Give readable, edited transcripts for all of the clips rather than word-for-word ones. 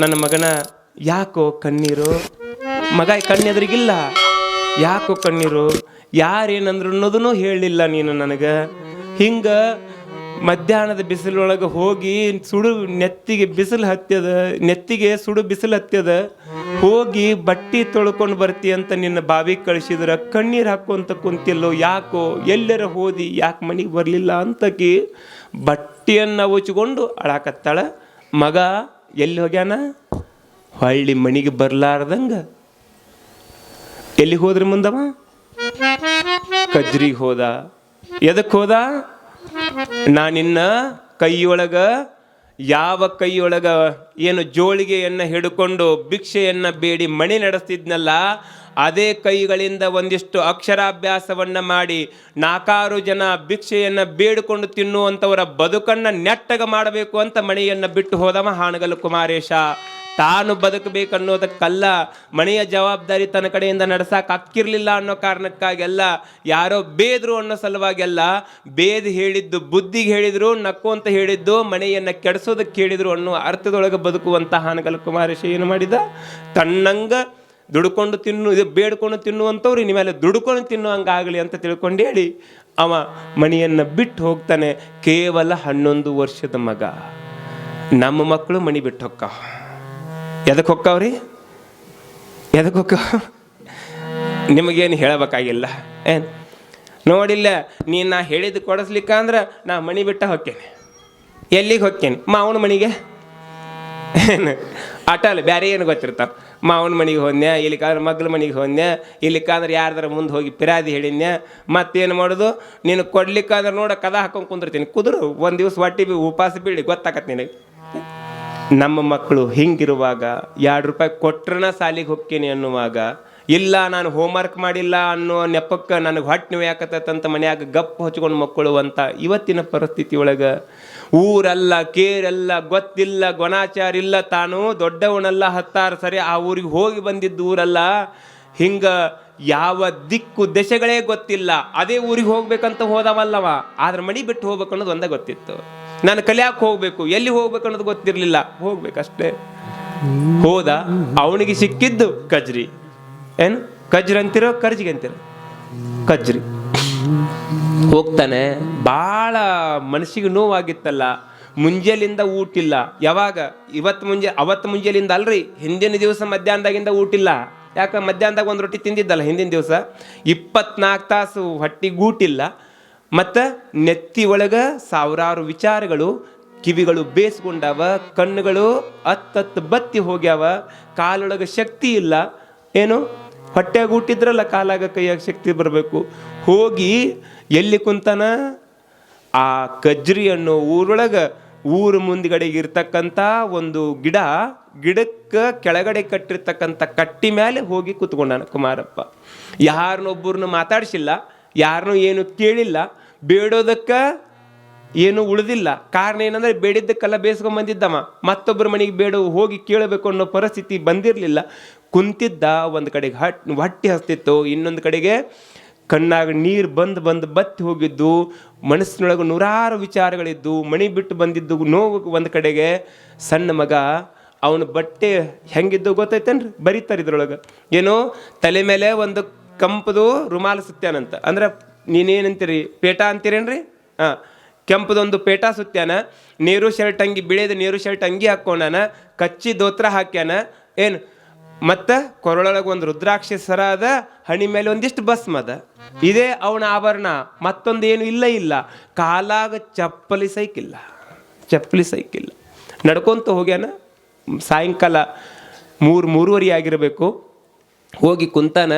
ನನ್ನ ಮಗನ ಯಾಕೋ ಕಣ್ಣೀರು, ಮಗ ಕಣ್ಣೆದ್ರಿಗಿಲ್ಲ, ಯಾಕೋ ಕಣ್ಣೀರು, ಯಾರೇನಂದ್ರು ಅನ್ನೋದನ್ನು ಹೇಳಲಿಲ್ಲ ನೀನು ನನಗೆ. ಹಿಂಗೆ ಮಧ್ಯಾಹ್ನದ ಬಿಸಿಲೊಳಗೆ ಹೋಗಿ ಸುಡು ನೆತ್ತಿಗೆ ಬಿಸಿಲು ಹತ್ಯದ, ನೆತ್ತಿಗೆ ಸುಡು ಬಿಸಿಲು ಹತ್ಯದ, ಹೋಗಿ ಬಟ್ಟೆ ತೊಳ್ಕೊಂಡು ಬರ್ತಿ ಅಂತ ನಿನ್ನ ಬಾವಿಗೆ ಕಳಿಸಿದ್ರ ಕಣ್ಣೀರು ಹಾಕೊಂತ ಕುಂತಿಲ್ಲೋ, ಯಾಕೋ ಎಲ್ಲರ ಹೋದಿ, ಯಾಕೆ ಮನೆಗೆ ಬರಲಿಲ್ಲ ಅಂತಕಿ ಬಟ್ಟೆಯನ್ನು ಉಚ್ಕೊಂಡು ಅಳಾಕತ್ತಾಳ. ಮಗ ಎಲ್ಲಿ ಹೋಗ್ಯಾನ? ಹೊಳ್ಳಿ ಮನೆಗೆ ಬರ್ಲಾರ್ದಂಗ ಎಲ್ಲಿಗೆ ಹೋದ್ರಿ ಮುಂದವ? ಕಜ್ರಿಗೆ ಹೋದ. ಎದಕ್ಕೆ ಹೋದ? ನಾನಿನ್ನ ಕೈಯೊಳಗ, ಯಾವ ಕೈಯೊಳಗ ಏನು ಜೋಳಿಗೆಯನ್ನು ಹಿಡ್ಕೊಂಡು ಭಿಕ್ಷೆಯನ್ನು ಬೇಡಿ ಮಣಿ ನಡೆಸ್ತಿದ್ನಲ್ಲ, ಅದೇ ಕೈಗಳಿಂದ ಒಂದಿಷ್ಟು ಅಕ್ಷರಾಭ್ಯಾಸವನ್ನು ಮಾಡಿ 4 ಜನ ಭಿಕ್ಷೆಯನ್ನು ಬೇಡಿಕೊಂಡು ತಿನ್ನುವಂಥವರ ಬದುಕನ್ನು ನೆಟ್ಟಗೆ ಮಾಡಬೇಕು ಅಂತ ಮಣಿಯನ್ನು ಬಿಟ್ಟು ಹೋದವ ಹಾನಗಲ್ ಕುಮಾರೇಶ. ತಾನು ಬದುಕಬೇಕನ್ನೋದಕ್ಕಲ್ಲ, ಮನೆಯ ಜವಾಬ್ದಾರಿ ತನ್ನ ಕಡೆಯಿಂದ ನಡೆಸಕ್ಕೆ ಅಕ್ಕಿರ್ಲಿಲ್ಲ ಅನ್ನೋ ಕಾರಣಕ್ಕಾಗೆಲ್ಲ, ಯಾರೋ ಬೇದ್ರು ಅನ್ನೋ ಸಲುವಾಗೆಲ್ಲ, ಬೇದ್ ಹೇಳಿದ್ದು ಬುದ್ಧಿಗೆ ಹೇಳಿದ್ರು, ನಕ್ಕು ಅಂತ ಹೇಳಿದ್ದು ಮನೆಯನ್ನು ಕೆಡಿಸೋದಕ್ಕೆ ಹೇಳಿದ್ರು ಅನ್ನೋ ಅರ್ಥದೊಳಗೆ ಬದುಕುವಂಥ ಹಾನಗಲ್ ಕುಮಾರೇಶ ಏನು ಮಾಡಿದ? ತನ್ನಂಗ ದುಡ್ಕೊಂಡು ಇದು ಬೇಡ್ಕೊಂಡು ತಿನ್ನುವಂಥವ್ರು ಇನ್ನು ಮೇಲೆ ದುಡ್ಕೊಂಡು ತಿನ್ನುವಂಗಾಗಲಿ ಅಂತ ತಿಳ್ಕೊಂಡು ಹೇಳಿ ಅವ ಮಣಿಯನ್ನು ಬಿಟ್ಟು ಹೋಗ್ತಾನೆ. ಕೇವಲ 11 ವರ್ಷದ ಮಗ. ನಮ್ಮ ಮಕ್ಕಳು ಮಣಿ ಬಿಟ್ಟು ಹೊಕ್ಕಾವ. ಎದಕ್ಕೆ ಹೊಕ್ಕಾವ್ರಿ? ಎದಕ್ಕೆ ಹೊಕ್ಕಾವ? ನಿಮಗೇನು ಹೇಳಬೇಕಾಗಿಲ್ಲ ಏನು? ನೋಡಿಲ್ಲ, ನೀನು ನಾ ಹೇಳಿದ್ದು ಕೊಡಿಸ್ಲಿಕ್ಕ ಅಂದ್ರೆ ನಾ ಮಣಿ ಬಿಟ್ಟ ಹೊಕ್ಕೇನೆ. ಎಲ್ಲಿಗೆ ಹೊಕ್ಕೇನೆ? ಮಾವನ ಮನೆಗೆ. ಏನು ಆಟ ಅಲ್ಲ, ಬೇರೆ ಏನು ಗೊತ್ತಿರ್ತಾವೆ. ಮಾವನ ಮನೆಗೆ ಹೋದ್ನ್ಯಾ, ಇಲ್ಲಿಕ್ಕಾದ್ರೆ ಮಗ್ಳ ಮನೆಗೆ ಹೋದ್ನ್ಯಾ, ಇಲ್ಲಿಕ್ಕಾದ್ರೆ ಯಾರ್ದಾರ ಮುಂದೆ ಹೋಗಿ ಪಿರಾದಿ ಹೇಳಿದ್ನ್ಯಾ. ಮತ್ತೇನು ಮಾಡೋದು? ನೀನು ಕೊಡ್ಲಿಕ್ಕಾದ್ರೆ ನೋಡ ಕದ ಹಾಕೊಂಡು ಕುಂದಿರ್ತೀನಿ. ಕುದುರು ಒಂದು ದಿವಸ ಹೊಟ್ಟಿ ಉಪವಾಸ ಬೀಳಿ ಗೊತ್ತಾಕತ್ತೆ ನಿನಗೆ. ನಮ್ಮ ಮಕ್ಕಳು ಹಿಂಗಿರುವಾಗ 2 ರೂಪಾಯಿ ಕೊಟ್ರನ ಸಾಲಿಗೆ ಹೋಗ್ತೀನಿ ಅನ್ನುವಾಗ, ಇಲ್ಲ ನಾನು ಹೋಮ್ವರ್ಕ್ ಮಾಡಿಲ್ಲ ಅನ್ನೋ ನೆಪಕ್ಕೆ ನನಗೆ ಹೊಟ್ಟೆ ನೋಯಾಕತ್ತಂತ ಮನ್ಯಾಗ ಗಪ್ ಹಚ್ಕೊಂಡು ಮಕ್ಕಳುವಂಥ ಇವತ್ತಿನ ಪರಿಸ್ಥಿತಿ ಒಳಗೆ, ಊರಲ್ಲ ಕೇರಲ್ಲ ಗೊತ್ತಿಲ್ಲ ಗೊಣಾಚಾರ ಇಲ್ಲ, ತಾನು ದೊಡ್ಡವನಲ್ಲ 10 ಸರಿ ಆ ಊರಿಗೆ ಹೋಗಿ ಬಂದಿದ್ದು ಊರಲ್ಲ, ಹಿಂಗೆ ಯಾವ ದಿಕ್ಕು ದೆಸೆಗಳೇ ಗೊತ್ತಿಲ್ಲ, ಅದೇ ಊರಿಗೆ ಹೋಗ್ಬೇಕಂತ ಹೋದವಲ್ಲವ. ಆದ್ರೆ ಮಣಿ ಬಿಟ್ಟು ಹೋಗ್ಬೇಕು ಅನ್ನೋದು ಒಂದೇ ಗೊತ್ತಿತ್ತು. ನಾನು ಕಲಿಯಾಕೆ ಹೋಗ್ಬೇಕು, ಎಲ್ಲಿ ಹೋಗ್ಬೇಕು ಅನ್ನೋದು ಗೊತ್ತಿರಲಿಲ್ಲ, ಹೋಗ್ಬೇಕಷ್ಟೇ. ಹೋದ, ಅವನಿಗೆ ಸಿಕ್ಕಿದ್ದು ಕಜ್ರಿ. ಏನು ಕಜ್ರಿ ಅಂತಿರೋ ಕರ್ಜಿಗೆ ಅಂತಿರೋ? ಕಜ್ರಿ. ಹೋಗ್ತಾನೆ, ಭಾಳ ಮನಸ್ಸಿಗೆ ನೋವಾಗಿತ್ತಲ್ಲ. ಮುಂಜಾಲಿಂದ ಊಟಿಲ್ಲ. ಯಾವಾಗ? ಅವತ್ತು ಮುಂಜಾಲಿಂದ ಅಲ್ರಿ, ಹಿಂದಿನ ದಿವಸ ಮಧ್ಯಾಹ್ನದಾಗಿಂದ ಊಟಿಲ್ಲ. ಯಾಕೆ? ಮಧ್ಯಾಹ್ನದಾಗ 1 ರೊಟ್ಟಿ ತಿಂದಿದ್ದಲ್ಲ ಹಿಂದಿನ ದಿವಸ. 24 ತಾಸು ಹೊಟ್ಟಿಗೆ ಊಟಿಲ್ಲ. ಮತ್ತು ನೆತ್ತಿ ಒಳಗೆ ಸಾವಿರಾರು ವಿಚಾರಗಳು, ಕಿವಿಗಳು ಬೇಸ್ಕೊಂಡವ, ಕಣ್ಣುಗಳು ಹತ್ತತ್ತು ಬತ್ತಿ ಹೋಗ್ಯಾವ, ಕಾಲೊಳಗೆ ಶಕ್ತಿ ಇಲ್ಲ. ಏನು ಹೊಟ್ಟೆಗೆ ಊಟಿದ್ರಲ್ಲ, ಕಾಲಾಗ ಕೈಯಾಗ ಶಕ್ತಿ ಬರಬೇಕು. ಹೋಗಿ ಎಲ್ಲಿ ಕುಂತಾನ? ಆ ಕಜ್ರಿ ಅನ್ನೋ ಊರೊಳಗೆ, ಊರು ಮುಂದ್ಗಡೆಗೆ ಇರ್ತಕ್ಕಂಥ ಒಂದು ಗಿಡಕ್ಕೆ ಕೆಳಗಡೆ ಕಟ್ಟಿರ್ತಕ್ಕಂಥ ಕಟ್ಟಿ ಮೇಲೆ ಹೋಗಿ ಕೂತ್ಕೊಂಡಾನ ಕುಮಾರಪ್ಪ. ಯಾರನ್ನೊಬ್ಬರನ್ನು ಮಾತಾಡಿಸಿಲ್ಲ, ಯಾರನ್ನೂ ಏನು ಕೇಳಿಲ್ಲ, ಬೇಡೋದಕ್ಕೆ ಏನು ಉಳಿದಿಲ್ಲ. ಕಾರಣ ಏನಂದರೆ ಬೇಡಿದ್ದಕ್ಕೆಲ್ಲ ಬೇಸ್ಕೊಂಬಂದಿದ್ದವ. ಮತ್ತೊಬ್ಬರ ಮನೆಗೆ ಹೋಗಿ ಕೇಳಬೇಕು ಅನ್ನೋ ಪರಿಸ್ಥಿತಿ ಬಂದಿರಲಿಲ್ಲ. ಕುಂತಿದ್ದ, ಒಂದು ಕಡೆಗೆ ಹೊಟ್ಟೆ ಹಸ್ತಿತ್ತು, ಇನ್ನೊಂದು ಕಡೆಗೆ ಕಣ್ಣಾಗ ನೀರು ಬಂದು ಬತ್ತಿ ಹೋಗಿದ್ದು, ಮನಸ್ಸಿನೊಳಗೆ 100 ವಿಚಾರಗಳಿದ್ದು, ಮಣಿ ಬಿಟ್ಟು ಬಂದಿದ್ದು ನೋವು. ಒಂದು ಕಡೆಗೆ ಸಣ್ಣ ಮಗ, ಅವನ ಬಟ್ಟೆ ಹೆಂಗಿದ್ದು ಗೊತ್ತೈತೇನ್ರಿ? ಬರೀತಾರೆ ಇದ್ರೊಳಗೆ, ಏನೋ ತಲೆ ಮೇಲೆ ಒಂದು ಕಂಪದು ರುಮಾಲು ಸುತ್ಯಾನಂತ. ಅಂದ್ರೆ ನೀನೇನಂತೀರಿ? ಪೇಟ ಅಂತೀರೇನ್ರಿ? ಹಾಂ, ಕೆಂಪದೊಂದು ಪೇಟ ಸುತ್ಯಾನ, ನೇರು ಶರ್ಟ್ ಅಂಗಿ, ಬಿಳಿದ ನೇರು ಶರ್ಟ್ ಅಂಗಿ ಹಾಕ್ಕೊಂಡಾನ, ಕಚ್ಚಿ ದೋತ್ರ ಹಾಕ್ಯಾನ. ಏನು ಮತ್ತು ಕೊರಳೊಳಗೆ ಒಂದು ರುದ್ರಾಕ್ಷಿ ಸರ ಅದ, ಹಣಿ ಮೇಲೆ ಒಂದಿಷ್ಟು ಭಸ್ಮದ. ಇದೇ ಅವನ ಆಭರಣ, ಮತ್ತೊಂದು ಏನು ಇಲ್ಲ. ಕಾಲಾಗ ಚಪ್ಪಲಿ ಸೈಕಿಲ್ಲ. ನಡ್ಕೊಂತ ಹೋಗ್ಯಾನ. ಸಾಯಂಕಾಲ 3-3:30 ಆಗಿರಬೇಕು. ಹೋಗಿ ಕುಂತಾನ.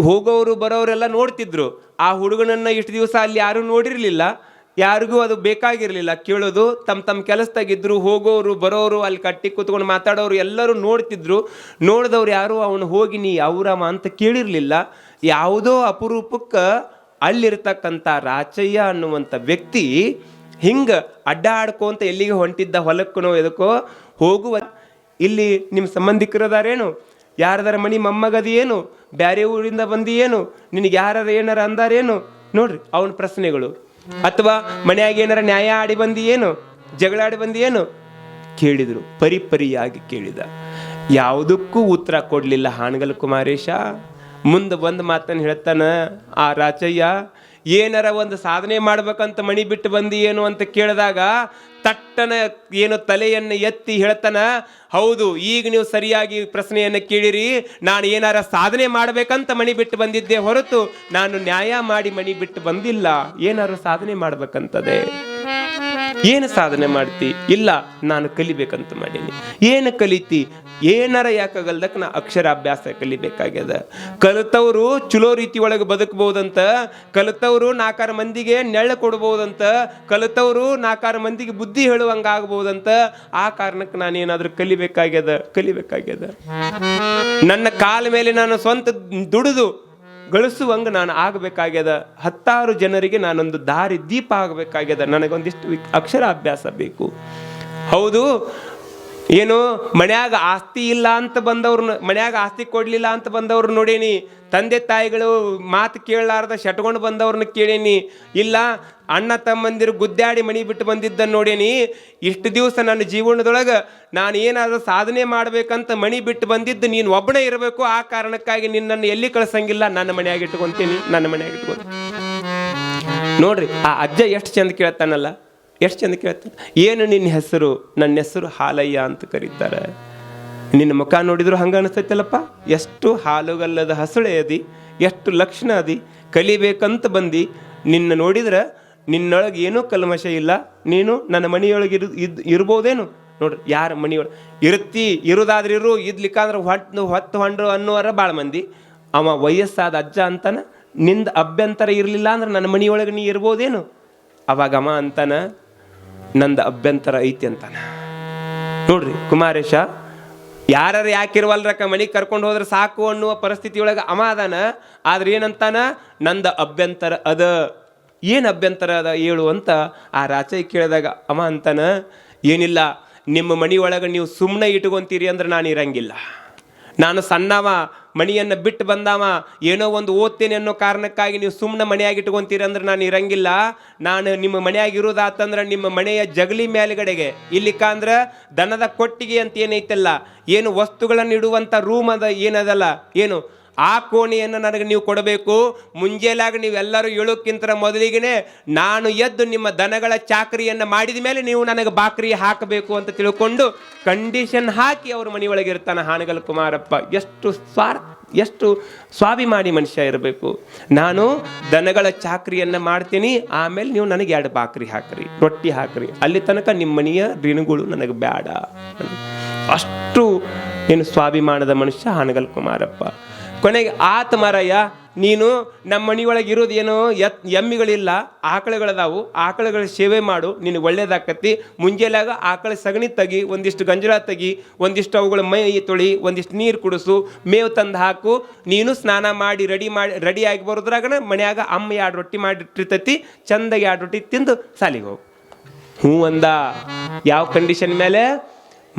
ಹೋಗೋರು ಬರೋರೆಲ್ಲ ನೋಡ್ತಿದ್ರು. ಆ ಹುಡುಗನನ್ನು ಇಷ್ಟು ದಿವಸ ಅಲ್ಲಿ ಯಾರೂ ನೋಡಿರಲಿಲ್ಲ, ಯಾರಿಗೂ ಅದು ಬೇಕಾಗಿರಲಿಲ್ಲ ಕೇಳೋದು. ತಮ್ಮ ಕೆಲಸದಾಗಿದ್ರು. ಹೋಗೋರು ಬರೋರು, ಅಲ್ಲಿ ಕಟ್ಟಿ ಕೂತ್ಕೊಂಡು ಮಾತಾಡೋರು ಎಲ್ಲರೂ ನೋಡ್ತಿದ್ರು. ನೋಡಿದವ್ರು ಯಾರು ಅವನು ಹೋಗಿ ನೀ ಅವರಮ್ಮ ಅಂತ ಕೇಳಿರಲಿಲ್ಲ. ಯಾವುದೋ ಅಪರೂಪಕ್ಕೆ ಅಲ್ಲಿರ್ತಕ್ಕಂಥ ರಾಚಯ್ಯ ಅನ್ನುವಂಥ ವ್ಯಕ್ತಿ ಹಿಂಗೆ ಅಡ್ಡಾಡ್ಕೊಂತ ಎಲ್ಲಿಗೆ ಹೊಂಟಿದ್ದ, ಹೊಲಕ್ಕನೋ ಎದಕ್ಕೋ ಹೋಗುವ. ಇಲ್ಲಿ ನಿಮ್ಮ ಸಂಬಂಧಿಕರದಾರೇನು? ಯಾರದಾರ ಮಣಿ ಮೊಮ್ಮಗದಿ ಏನು? ಬ್ಯಾರೆ ಊರಿಂದ ಬಂದಿ ಏನು? ನಿನಗೆ ಯಾರು ಏನಾರ ಅಂದಾರೇನು? ನೋಡ್ರಿ ಅವನ ಪ್ರಶ್ನೆಗಳು. ಅಥವಾ ಮನೆಯಾಗ ಏನಾರ ನ್ಯಾಯ ಆಡಿ ಬಂದಿ ಏನು? ಜಗಳ ಆಡಿ ಬಂದಿ ಏನು? ಕೇಳಿದರು, ಪರಿಪರಿಯಾಗಿ ಕೇಳಿದ. ಯಾವುದಕ್ಕೂ ಉತ್ತರ ಕೊಡಲಿಲ್ಲ ಹಾನಗಲ್ ಕುಮಾರೇಶ. ಮುಂದೆ ಒಂದು ಮಾತನ್ನು ಹೇಳ್ತಾನ ಆ ರಾಚಯ್ಯ, ಏನಾರ ಒಂದು ಸಾಧನೆ ಮಾಡ್ಬೇಕಂತ ಮಣಿ ಬಿಟ್ಟು ಬಂದಿ ಏನು ಅಂತ ಕೇಳಿದಾಗ ತಟ್ಟನ ಏನು ತಲೆಯನ್ನು ಎತ್ತಿ ಹೇಳ್ತಾನ, ಹೌದು, ಈಗ ನೀವು ಸರಿಯಾಗಿ ಪ್ರಶ್ನೆಯನ್ನು ಕೇಳಿರಿ. ನಾನು ಏನಾರ ಸಾಧನೆ ಮಾಡ್ಬೇಕಂತ ಮಣಿ ಬಿಟ್ಟು ಬಂದಿದ್ದೆ ಹೊರತು ನಾನು ನ್ಯಾಯ ಮಾಡಿ ಮಣಿ ಬಿಟ್ಟು ಬಂದಿಲ್ಲ. ಏನಾರು ಸಾಧನೆ ಮಾಡ್ಬೇಕಂತದೆ. ಏನು ಸಾಧನೆ ಮಾಡ್ತಿ? ಇಲ್ಲ, ನಾನು ಕಲಿಬೇಕಂತ ಮಾಡೀನಿ. ಏನು ಕಲಿತಿ? ಏನಾರ ಯಾಕಾಗಲ್ದಕ್ಕೆ ನಾ ಅಕ್ಷರಾಭ್ಯಾಸ ಕಲಿಬೇಕಾಗ್ಯದ. ಕಲಿತವರು ಚಲೋ ರೀತಿ ಒಳಗೆ ಬದುಕಬಹುದಂತ, ಕಲಿತವರು 4 ಮಂದಿಗೆ ನೆಳ್ಳು ಕೊಡ್ಬೋದಂತ, ಕಲಿತವರು 4 ಮಂದಿಗೆ ಬುದ್ಧಿ ಹೇಳುವಂಗ ಆಗ್ಬೋದಂತ. ಆ ಕಾರಣಕ್ಕೆ ನಾನೇನಾದ್ರೂ ಕಲಿಬೇಕಾಗ್ಯದ. ನನ್ನ ಕಾಲ ಮೇಲೆ ನಾನು ಸ್ವಂತ ದುಡಿದು ಗಳಿಸುವಂಗ ನಾನು ಆಗಬೇಕಾಗ್ಯದ. 10 ಜನರಿಗೆ ನಾನೊಂದು ದಾರಿ ದೀಪ ಆಗಬೇಕಾಗ್ಯದ. ನನಗೊಂದಿಷ್ಟು ಅಕ್ಷರಾಭ್ಯಾಸ ಬೇಕು. ಹೌದು, ಏನು ಮನ್ಯಾಗ ಆಸ್ತಿ ಇಲ್ಲ ಅಂತ ಬಂದವ್ರನ್ನ, ಮನ್ಯಾಗ ಆಸ್ತಿ ಕೊಡ್ಲಿಲ್ಲ ಅಂತ ಬಂದವ್ರು ನೋಡೇನಿ. ತಂದೆ ತಾಯಿಗಳು ಮಾತು ಕೇಳಲಾರ್ದ ಶಟ್ಕೊಂಡು ಬಂದವ್ರನ್ನ ಕೇಳೇನಿ. ಇಲ್ಲ, ಅಣ್ಣ ತಮ್ಮಂದಿರು ಗುದ್ದಾಡಿ ಮಣಿ ಬಿಟ್ಟು ಬಂದಿದ್ದನ್ನು ನೋಡೇನಿ. ಇಷ್ಟು ದಿವಸ ನನ್ನ ಜೀವನದೊಳಗೆ ನಾನು ಏನಾದರೂ ಸಾಧನೆ ಮಾಡ್ಬೇಕಂತ ಮಣಿ ಬಿಟ್ಟು ಬಂದಿದ್ದು ನೀನು ಒಬ್ಬನೇ ಇರಬೇಕು. ಆ ಕಾರಣಕ್ಕಾಗಿ ನಿನ್ನನ್ನು ಎಲ್ಲಿ ಕಳ್ಸಂಗಿಲ್ಲ, ನನ್ನ ಮನೆಯಾಗಿ ಇಟ್ಕೊತೀನಿ. ನೋಡ್ರಿ, ಆ ಅಜ್ಜ ಎಷ್ಟು ಚಂದ ಕೇಳ್ತಾನಲ್ಲ, ಎಷ್ಟು ಚಂದ ಕೇಳ್ತಾನೆ. ಏನು ನಿನ್ನ ಹೆಸರು? ನನ್ನ ಹೆಸರು ಹಾಲಯ್ಯ ಅಂತ ಕರೀತಾರೆ. ನಿನ್ನ ಮುಖ ನೋಡಿದ್ರು ಹಂಗೆ ಅನಿಸ್ತೈತಲ್ಲಪ್ಪ. ಎಷ್ಟು ಹಾಲುಗಲ್ಲದ ಹಸುಳೆ ಅದಿ, ಎಷ್ಟು ಲಕ್ಷಣ ಅದಿ, ಕಲಿಬೇಕಂತ ಬಂದು ನಿನ್ನ ನೋಡಿದ್ರೆ ನಿನ್ನೊಳಗೆ ಏನೂ ಕಲ್ಮಶ ಇಲ್ಲ. ನೀನು ನನ್ನ ಮನೆಯೊಳಗೆ ಇರ್ಬೋದೇನು? ನೋಡ್ರಿ, ಯಾರ ಮನೆಯೊಳಗೆ ಇರುದಾದ್ರೆ ಇರು, ಇದ್ಲಿಕ್ಕಂದ್ರೆ ಹೊತ್ತು ಹೊಂಡ್ರು ಅನ್ನೋರ ಭಾಳ ಮಂದಿ. ಅವ ವಯಸ್ಸಾದ ಅಜ್ಜ ಅಂತಾನ, ನಿಂದ ಅಭ್ಯಂತರ ಇರಲಿಲ್ಲ ಅಂದ್ರೆ ನನ್ನ ಮನೆಯೊಳಗೆ ನೀ ಇರ್ಬೋದೇನು? ಅವಾಗ ಅವ ಅಂತಾನ, ನಂದು ಅಭ್ಯಂತರ ಐತಿ ಅಂತಾನ. ನೋಡ್ರಿ ಕುಮಾರೇಶ, ಯಾರು ಯಾಕಿರುವಲ್ರಕ್ಕ ಮನೆಗೆ ಕರ್ಕೊಂಡು ಹೋದ್ರೆ ಸಾಕು ಅನ್ನುವ ಪರಿಸ್ಥಿತಿ ಒಳಗೆ ಅವ ಅದಾನ. ಆದ್ರೆ ಏನಂತಾನ, ನಂದು ಅಭ್ಯಂತರ ಅದ. ಏನು ಅಭ್ಯಂತರ ಅದ ಹೇಳು ಅಂತ ಆ ರಾಚಯ್ಯ ಕೇಳಿದಾಗ ಅವ ಅಂತಾನ, ಏನಿಲ್ಲ, ನಿಮ್ಮ ಮನೆಯೊಳಗೆ ನೀವು ಸುಮ್ಮನೆ ಇಟ್ಕೊಂತೀರಿ ಅಂದ್ರೆ ನಾನು ಇರಂಗಿಲ್ಲ. ನಾನು ಸಣ್ಣವ, ಮಣಿಯನ್ನು ಬಿಟ್ಟು ಬಂದವ, ಏನೋ ಒಂದು ಓದ್ತೇನೆ ಅನ್ನೋ ಕಾರಣಕ್ಕಾಗಿ ನೀವು ಸುಮ್ಮನೆ ಮನೆಯಾಗಿ ಇಟ್ಕೊಂತೀರಿ ಅಂದ್ರೆ ನಾನು ಇರಂಗಿಲ್ಲ. ನಾನು ನಿಮ್ಮ ಮನೆಯಾಗಿರೋದಾತಂದ್ರೆ ನಿಮ್ಮ ಮನೆಯ ಜಗಲಿ ಮೇಲ್ಗಡೆಗೆ, ಇಲ್ಲಿಕ್ಕಂದ್ರೆ ದನದ ಕೊಟ್ಟಿಗೆ ಅಂತ ಏನೈತಲ್ಲ, ಏನು ವಸ್ತುಗಳನ್ನು ಇಡುವಂಥ ರೂಮ್ ಅದ ಏನದಲ್ಲ, ಏನು ಆ ಕೋಣೆಯನ್ನು ನನಗೆ ನೀವು ಕೊಡಬೇಕು. ಮುಂಜಾನೆಯಾಗ ನೀವೆಲ್ಲರೂ ಏಳೋಕ್ಕಿಂತ ಮೊದಲಿಗೆ ನಾನು ಎದ್ದು ನಿಮ್ಮ ದನಗಳ ಚಾಕರಿಯನ್ನು ಮಾಡಿದ ಮೇಲೆ ನೀವು ನನಗೆ ಬಾಕ್ರಿ ಹಾಕಬೇಕು ಅಂತ ತಿಳ್ಕೊಂಡು ಕಂಡೀಷನ್ ಹಾಕಿ ಅವ್ರ ಮನೆಯೊಳಗೆ ಇರ್ತಾನೆ ಹಾನಗಲ್ ಕುಮಾರಪ್ಪ. ಎಷ್ಟು ಸ್ವಾಭಿಮಾನಿ ಮನುಷ್ಯ ಇರಬೇಕು. ನಾನು ದನಗಳ ಚಾಕರಿಯನ್ನು ಮಾಡ್ತೀನಿ, ಆಮೇಲೆ ನೀವು ನನಗೆ 2 ಬಾಕ್ರಿ ಹಾಕ್ರಿ, ರೊಟ್ಟಿ ಹಾಕ್ರಿ, ಅಲ್ಲಿ ತನಕ ನಿಮ್ಮ ಮನೆಯ ಋಣಗಳು ನನಗೆ ಬೇಡ. ಅಷ್ಟು ಏನು ಸ್ವಾಭಿಮಾನದ ಮನುಷ್ಯ ಹಾನಗಲ್ ಕುಮಾರಪ್ಪ. ಕೊನೆಗೆ ಆತ ಮಾರಯ್ಯ, ನೀನು ನಮ್ಮ ಮನೆಯೊಳಗೆ ಇರೋದು ಏನೋ ಎಮ್ಮಿಗಳಿಲ್ಲ, ಆಕಳುಗಳದಾವು, ಆಕಳುಗಳ ಸೇವೆ ಮಾಡು, ನಿನಗೆ ಒಳ್ಳೇದಾಕತಿ. ಮುಂಜಾನೆಯಾಗ ಆಕಳ ಸಗಣಿ ತೆಗಿ, ಒಂದಿಷ್ಟು ಗಂಜಲ ತೆಗಿ, ಒಂದಿಷ್ಟು ಅವುಗಳ ಮೈ ತೊಳಿ, ಒಂದಿಷ್ಟು ನೀರು ಕುಡಿಸು, ಮೇವು ತಂದು ಹಾಕು. ನೀನು ಸ್ನಾನ ಮಾಡಿ ರೆಡಿಯಾಗಿ ಬರೋದ್ರಾಗನ ಮನ್ಯಾಗ ಅಮ್ಮ 2 ರೊಟ್ಟಿ ಮಾಡಿಟ್ಟಿರ್ತೈತಿ, ಚಂದಾಗಿ 2 ರೊಟ್ಟಿ ತಿಂದು ಸಾಲಿಗೆ ಹೋಗು. ಹ್ಞೂ ಅಂದ. ಯಾವ ಕಂಡೀಷನ್ ಮೇಲೆ?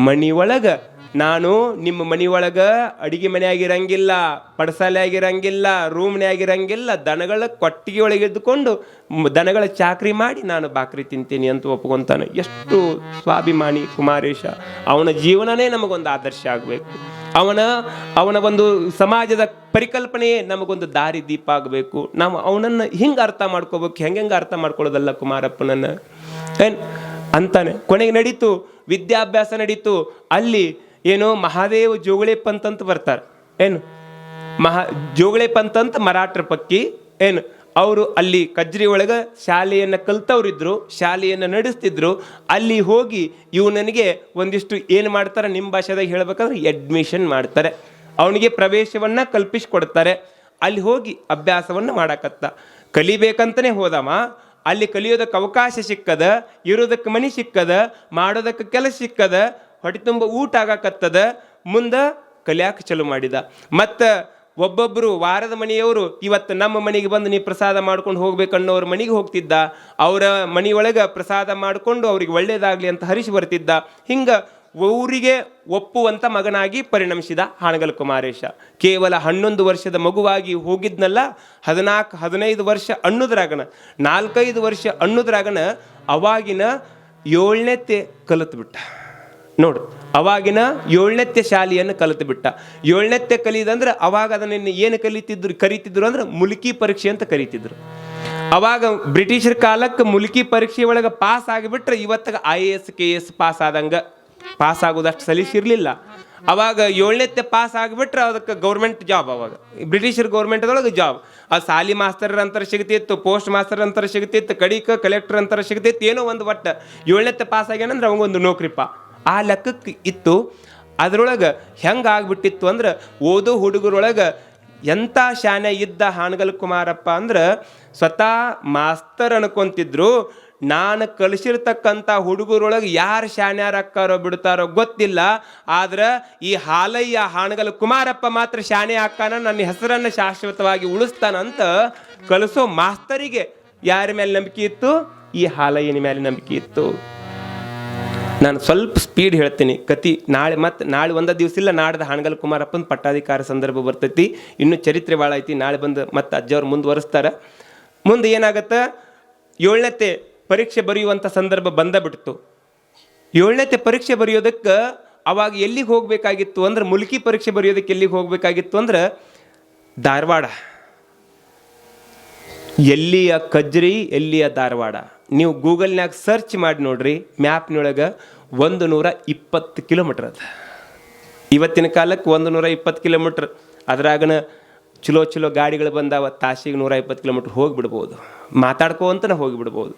ಮನೆಯೊಳಗೆ ನಾನು ನಿಮ್ಮ ಮನೆಯೊಳಗೆ ಅಡಿಗೆ ಮನೆಯಾಗಿರಂಗಿಲ್ಲ, ಪಡಸಾಲೆ ಆಗಿರಂಗಿಲ್ಲ, ರೂಮ್ನೇ ಆಗಿರಂಗಿಲ್ಲ, ದನಗಳ ಕೊಟ್ಟಿಗೆ ಒಳಗೆ ಇದ್ದುಕೊಂಡು ದನಗಳ ಚಾಕರಿ ಮಾಡಿ ನಾನು ಬಾಕ್ರಿ ತಿಂತೀನಿ ಅಂತ ಒಪ್ಕೊಂತಾನೆ. ಎಷ್ಟು ಸ್ವಾಭಿಮಾನಿ ಕುಮಾರೇಶ. ಅವನ ಜೀವನನೇ ನಮಗೊಂದು ಆದರ್ಶ ಆಗಬೇಕು. ಅವನ ಒಂದು ಸಮಾಜದ ಪರಿಕಲ್ಪನೆಯೇ ನಮಗೊಂದು ದಾರಿ ದೀಪ ಆಗಬೇಕು. ನಾವು ಅವನನ್ನು ಹಿಂಗೆ ಅರ್ಥ ಮಾಡ್ಕೋಬೇಕು, ಹೆಂಗೆ ಅರ್ಥ ಮಾಡ್ಕೊಳ್ಳೋದಲ್ಲ ಕುಮಾರಪ್ಪನನ್ನು ಏನು ಅಂತಾನೆ. ಕೊನೆಗೆ ನಡೀತು, ವಿದ್ಯಾಭ್ಯಾಸ ನಡೀತು. ಅಲ್ಲಿ ಏನು ಮಹಾದೇವ್ ಜೋಗಳೆ ಪಂತ್ ಅಂತ ಬರ್ತಾರೆ. ಏನು ಜೋಗಳೆ ಪಂತ್ ಅಂತ ಮರಾಠರ ಪಕ್ಕಿ ಏನು ಅವರು ಅಲ್ಲಿ ಕಜ್ರಿ ಒಳಗೆ ಶಾಲೆಯನ್ನು ಕಲ್ತವ್ರಿದ್ರು, ಶಾಲೆಯನ್ನು ನಡೆಸ್ತಿದ್ರು. ಅಲ್ಲಿ ಹೋಗಿ ನನಗೆ ಒಂದಿಷ್ಟು ಏನು ಮಾಡ್ತಾರೆ, ನಿಮ್ಮ ಭಾಷೆದಾಗ ಹೇಳ್ಬೇಕಂದ್ರೆ ಅಡ್ಮಿಷನ್ ಮಾಡ್ತಾರೆ, ಅವನಿಗೆ ಪ್ರವೇಶವನ್ನು ಕಲ್ಪಿಸಿಕೊಡ್ತಾರೆ. ಅಲ್ಲಿ ಹೋಗಿ ಅಭ್ಯಾಸವನ್ನು ಮಾಡಕತ್ತ. ಕಲಿಬೇಕಂತಲೇ ಹೋದವ. ಅಲ್ಲಿ ಕಲಿಯೋದಕ್ಕೆ ಅವಕಾಶ ಸಿಕ್ಕದ, ಇರೋದಕ್ಕೆ ಮನೆ ಸಿಕ್ಕದ, ಮಾಡೋದಕ್ಕೆ ಕೆಲಸ ಸಿಕ್ಕದ, ಹೊಟ್ಟೆ ತುಂಬ ಊಟ ಆಗಾಕತ್ತದ. ಮುಂದೆ ಕಲಿಯಾಕ ಚಲೋ ಮಾಡಿದ. ಮತ್ತು ಒಬ್ಬೊಬ್ಬರು ವಾರದ ಮನೆಯವರು ಇವತ್ತು ನಮ್ಮ ಮನೆಗೆ ಬಂದು ನೀ ಪ್ರಸಾದ ಮಾಡ್ಕೊಂಡು ಹೋಗ್ಬೇಕನ್ನೋರ ಮನೆಗೆ ಹೋಗ್ತಿದ್ದ. ಅವರ ಮನೆಯೊಳಗೆ ಪ್ರಸಾದ ಮಾಡಿಕೊಂಡು ಅವ್ರಿಗೆ ಒಳ್ಳೇದಾಗಲಿ ಅಂತ ಹರಿಸಿ ಬರ್ತಿದ್ದ. ಹಿಂಗೆ ಊರಿಗೆ ಒಪ್ಪುವಂಥ ಮಗನಾಗಿ ಪರಿಣಮಿಸಿದ ಹಾನಗಲ್ ಕುಮಾರೇಶ. ಕೇವಲ 11 ವರ್ಷದ ಮಗುವಾಗಿ ಹೋಗಿದ್ನಲ್ಲ, 14-15 ವರ್ಷ ಅನ್ನೋದ್ರಾಗನ, 4-5 ವರ್ಷ ಅನ್ನೋದ್ರಾಗನ ಅವಾಗಿನ 7ನೇತೆ ಕಲಿತು ಬಿಟ್ಟ. ನೋಡು, ಅವಾಗಿನ 7ನೇ ಶಾಲೆಯನ್ನು ಕಲಿತು ಬಿಟ್ಟ. 7ನೇ ಕಲಿದಂದ್ರೆ ಅವಾಗ ಅದನ್ನ ಏನು ಕರೀತಿದ್ರು ಅಂದ್ರೆ ಮುಲ್ಕಿ ಪರೀಕ್ಷೆ ಅಂತ ಕರೀತಿದ್ರು. ಅವಾಗ ಬ್ರಿಟಿಷರ ಕಾಲಕ್ಕೆ ಮುಲ್ಕಿ ಪರೀಕ್ಷೆ ಒಳಗೆ ಪಾಸ್ ಆಗಿಬಿಟ್ರೆ ಇವತ್ತಾಗ IAS KS ಪಾಸ್ ಆಗೋದಷ್ಟು ಸಲೀಸಿರ್ಲಿಲ್ಲ. ಅವಾಗ 7ನೇ ಪಾಸ್ ಆಗಿಬಿಟ್ರೆ ಅದಕ್ಕೆ ಗೌರ್ಮೆಂಟ್ ಜಾಬ್. ಅವಾಗ ಬ್ರಿಟಿಷರ್ ಗೌರ್ಮೆಂಟ್ದೊಳಗೆ ಜಾಬ್. ಅದು ಸಾಲಿ ಮಾಸ್ತರ್ ಅಂತಾರೆ ಸಿಗ್ತಿತ್ತು, ಪೋಸ್ಟ್ ಮಾಸ್ತರ್ ಅಂತಾರೆ ಸಿಗ್ತಿತ್ತು, ಕಡಿಕ ಕಲೆಕ್ಟರ್ ಅಂತಾರೆ ಸಿಗ್ತಿತ್ತು, ಏನೋ ಒಂದು ಒಟ್ಟು 7ನೇ ಪಾಸ್ ಆಗ್ಯಾನಂದ್ರೆ ಅವಂಗೊಂದು ನೌಕರಿಪ್ಪ ಆ ಲೆಕ್ಕಕ್ಕೆ ಇತ್ತು. ಅದರೊಳಗೆ ಹೆಂಗೆ ಆಗ್ಬಿಟ್ಟಿತ್ತು ಅಂದ್ರೆ ಓದೋ ಹುಡುಗರೊಳಗೆ ಎಂಥ ಶಾನೆ ಇದ್ದ ಹಾನಗಲ್ ಕುಮಾರಪ್ಪ ಅಂದ್ರೆ ಸ್ವತಃ ಮಾಸ್ತರ್ ಅನ್ಕೊಂತಿದ್ರು. ನಾನು ಕಲಿಸಿರ್ತಕ್ಕಂಥ ಹುಡುಗರೊಳಗೆ ಯಾರು ಶಾನ್ಯಾರ ಅಕ್ಕಾರೋ ಬಿಡ್ತಾರೋ ಗೊತ್ತಿಲ್ಲ, ಆದ್ರೆ ಈ ಹಾಲಯ್ಯ ಹಾನಗಲ್ ಕುಮಾರಪ್ಪ ಮಾತ್ರ ಶಾನೆ ಹಾಕಾನ, ನನ್ನ ಹೆಸರನ್ನು ಶಾಶ್ವತವಾಗಿ ಉಳಿಸ್ತಾನಂತ ಕಲಿಸೋ ಮಾಸ್ತರಿಗೆ ಯಾರ ಮೇಲೆ ನಂಬಿಕೆ ಇತ್ತು? ಈ ಹಾಲಯ್ಯನ ಮೇಲೆ ನಂಬಿಕೆ ಇತ್ತು. ನಾನು ಸ್ವಲ್ಪ ಸ್ಪೀಡ್ ಹೇಳ್ತೀನಿ ಕತಿ. ನಾಳೆ ಒಂದೇ ದಿವಸ ಇಲ್ಲ, ನಾಡ್ದು ಹಾನಗಲ್ ಕುಮಾರಪ್ಪನ ಪಟ್ಟಾಧಿಕಾರ ಸಂದರ್ಭ ಬರ್ತೈತಿ. ಇನ್ನೂ ಚರಿತ್ರೆ ಭಾಳ ಐತಿ. ನಾಳೆ ಬಂದು ಮತ್ತೆ ಅಜ್ಜವ್ರು ಮುಂದುವರಿಸ್ತಾರೆ. ಮುಂದೆ ಏನಾಗತ್ತೆ, 7ನೇ ಪರೀಕ್ಷೆ ಬರೆಯುವಂಥ ಸಂದರ್ಭ ಬಿಡ್ತು. 7ನೇ ಪರೀಕ್ಷೆ ಬರೆಯೋದಕ್ಕೆ ಅವಾಗ ಎಲ್ಲಿಗೆ ಹೋಗಬೇಕಾಗಿತ್ತು ಅಂದ್ರೆ, ಮುಲ್ಕಿ ಪರೀಕ್ಷೆ ಬರೆಯೋದಕ್ಕೆ ಎಲ್ಲಿಗೆ ಹೋಗಬೇಕಾಗಿತ್ತು ಅಂದ್ರೆ ಧಾರವಾಡ. ಎಲ್ಲಿಯ ಕಜ್ರಿ, ಎಲ್ಲಿಯ ಧಾರವಾಡ. ನೀವು ಗೂಗಲ್ನಾಗ ಸರ್ಚ್ ಮಾಡಿ ನೋಡ್ರಿ, ಮ್ಯಾಪ್ನೊಳಗೆ 120 ಕಿಲೋಮೀಟ್ರ್ ಅದ. ಇವತ್ತಿನ ಕಾಲಕ್ಕೆ 120 ಕಿಲೋಮೀಟ್ರ್. ಅದ್ರಾಗನ ಚಲೋ ಗಾಡಿಗಳು ಬಂದಾವ, ತಾಸಿಗೆ 120 ಕಿಲೋಮೀಟ್ರ್ ಹೋಗಿಬಿಡ್ಬೋದು, ಮಾತಾಡ್ಕೋಂತನ ಹೋಗಿಬಿಡ್ಬೋದು